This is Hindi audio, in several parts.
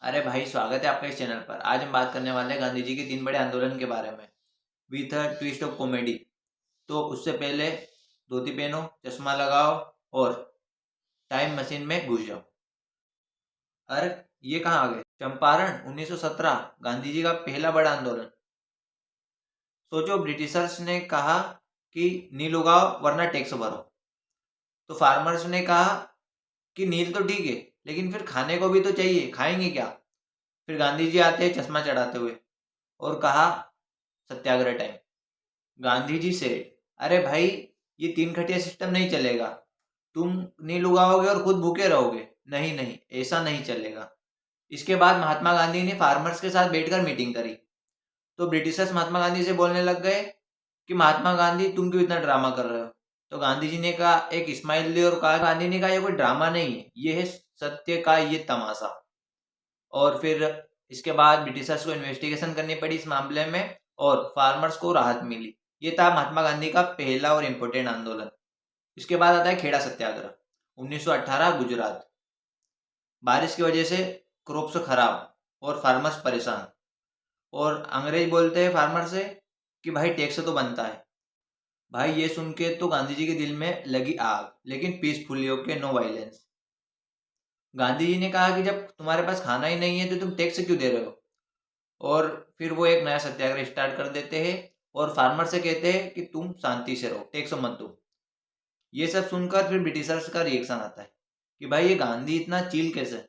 अरे भाई, स्वागत है आपका इस चैनल पर। आज हम बात करने वाले हैं गांधी जी के 3 बड़े आंदोलन के बारे में, with a twist of comedy. तो उससे पहले धोती पहनो, चश्मा लगाओ और टाइम मशीन में घुस जाओ। अरे, ये कहाँ आ गए? चंपारण 1917 गांधी जी का पहला बड़ा आंदोलन। सोचो, ब्रिटिशर्स ने कहा कि नील उगाओ वरना टैक्स भरो। तो फार्मर्स ने कहा कि नील तो ठीक है, लेकिन फिर खाने को भी तो चाहिए, खाएंगे क्या? फिर गांधी जी आते हैं चश्मा चढ़ाते हुए और कहा, सत्याग्रह टाइम। गांधी जी से, अरे भाई, ये 3 खटिया सिस्टम नहीं चलेगा। तुम नील उगाओगे और खुद भूखे रहोगे। नहीं नहीं, ऐसा नहीं चलेगा। इसके बाद महात्मा गांधी ने फार्मर्स के साथ बैठकर मीटिंग करी। तो ब्रिटिशर्स महात्मा गांधी से बोलने लग गए कि महात्मा गांधी, तुम क्यों इतना ड्रामा कर रहे हो? तो गांधी जी ने कहा, एक स्माइल दी और कहा, गांधी ने कहा, ये कोई ड्रामा नहीं है, ये है सत्य का ये तमाशा। और फिर इसके बाद ब्रिटिशर्स को इन्वेस्टिगेशन करनी पड़ी इस मामले में और फार्मर्स को राहत मिली। ये था महात्मा गांधी का पहला और इम्पोर्टेंट आंदोलन। इसके बाद आता है खेड़ा सत्याग्रह, 1918 गुजरात। बारिश की वजह से क्रॉप्स खराब और फार्मर्स परेशान, और अंग्रेज बोलते हैं फार्मर से कि भाई टैक्स तो बनता है। भाई, ये सुन के तो गांधी जी के दिल में लगी आग, लेकिन peacefully okay, no violence. Gandhi ji ने कहा कि जब तुम्हारे पास खाना ही नहीं है तो तुम टैक्स क्यों दे रहे हो? और फिर वो एक नया सत्याग्रह स्टार्ट कर देते हैं और फार्मर से कहते हैं कि तुम शांति से रहो, टैक्स मत दो। ये सब सुनकर फिर ब्रिटिशर्स का रिएक्शन आता है कि भाई, ये गांधी इतना चिल कैसे?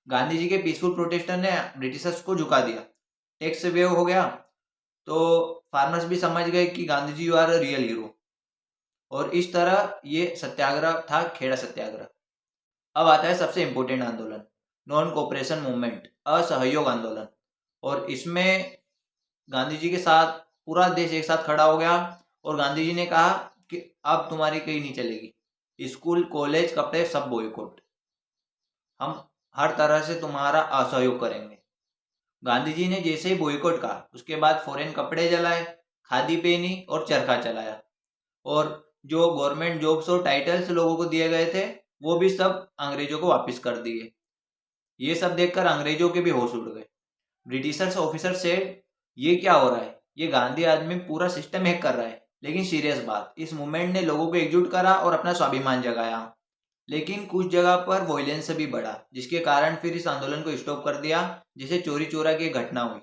गांधी जी के पीसफुल प्रोटेस्टर ने ब्रिटिशर्स को झुका दिया, टैक्स वेव हो गया। तो फार्मर्स भी समझ गए कि Gandhi ji you are a real hero. और इस तरह ये सत्याग्रह था, खेड़ा सत्याग्रह। अब आता है सबसे इंपॉर्टेंट आंदोलन, नॉन कोऑपरेशन मूवमेंट, असहयोग आंदोलन। और इसमें गांधी जी के साथ पूरा देश एक साथ खड़ा हो गया और गांधी जी ने कहा कि अब तुम्हारी कहीं नहीं चलेगी, स्कूल कॉलेज कपड़े सब बॉयकॉट, हम हर तरह से तुम्हारा असहयोग करेंगे। गांधी जी ने जैसे ही बॉयकॉट कहा, उसके बाद फॉरेन कपड़े जलाए, खादी पहनी और चरखा चलाया। और जो गवर्नमेंट जॉब्स और टाइटल्स लोगों को दिए गए थे, वो भी सब अंग्रेजों को वापस कर दिए। ये सब देखकर अंग्रेजों के भी होश उड़ गए। ब्रिटिशर्स ऑफिसर से, ये क्या हो रहा है? ये गांधी आदमी पूरा सिस्टम हैक कर रहा है। लेकिन सीरियस बात, इस मूवमेंट ने लोगों को एकजुट करा और अपना स्वाभिमान जगाया। लेकिन कुछ जगह पर वॉयलेंस भी बढ़ा, जिसके कारण फिर इस आंदोलन को स्टॉप कर दिया, जिसे चोरी चोरा की घटना हुई।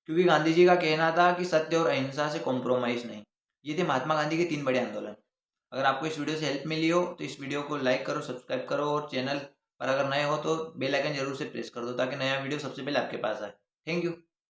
क्योंकि गांधी जी का कहना था कि सत्य और अहिंसा से कॉम्प्रोमाइज नहीं। ये थे महात्मा गांधी के 3 बड़े आंदोलन। अगर आपको इस वीडियो से हेल्प मिली हो तो इस वीडियो को लाइक करो, सब्सक्राइब करो, और चैनल पर अगर नए हो तो बेल आइकन जरूर से प्रेस कर दो, ताकि नया वीडियो सबसे पहले आपके पास आए। Thank you.